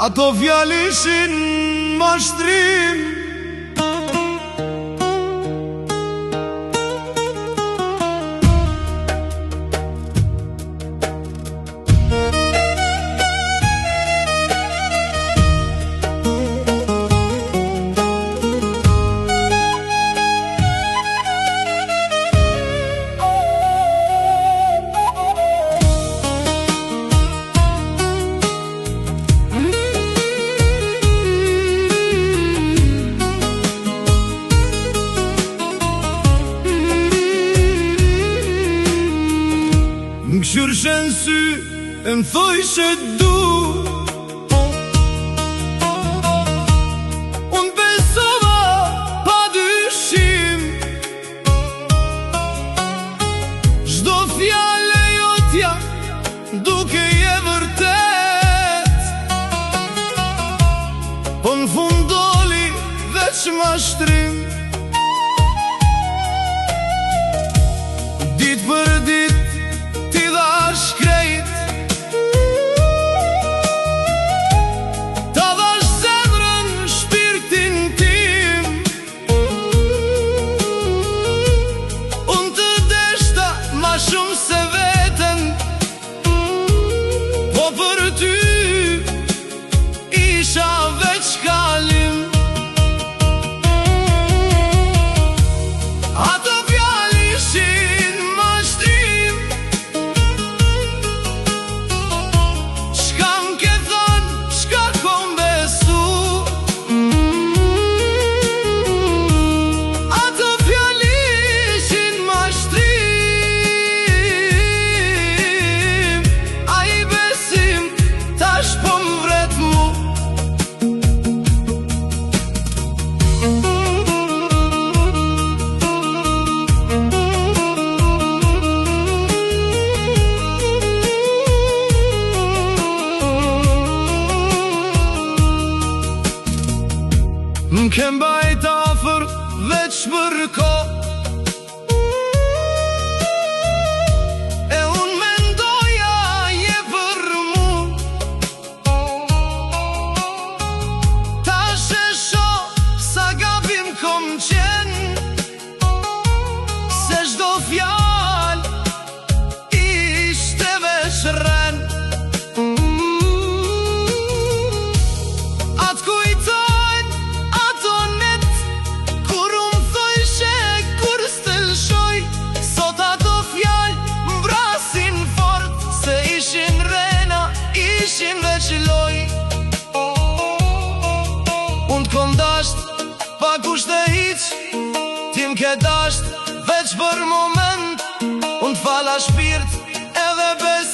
Ato fjalë ishin mashtrim. Qyrshen sy e m'thoj që du. Unë besova pa dyshim, çdo fjale jotja duke je vërtet, po n'fund doli veç mashtrim. Dit për dit shkrejt, ta dhash zemrën, shpirtin tim. Unë të deshta ma shumë se veten, po për ty isha veç kalim. Ato fjalë ishin mashtrim. M'ke mbajt afër veç për kohë, e unë mendoja je për mu. Tash e shoh sa gabim kom qen, se çdo fjalë ishte veç rren. Atë kujtojnë ato net, kur unë thojshe kur stëlshoj. Sot ato fjalë m'vrasin fort, se ishin rena, ishin veç loj. Unë t'kom dasht pa kushte hiq, ti m'ke dasht veç për moment. Unë t'fala shpirt edhe bes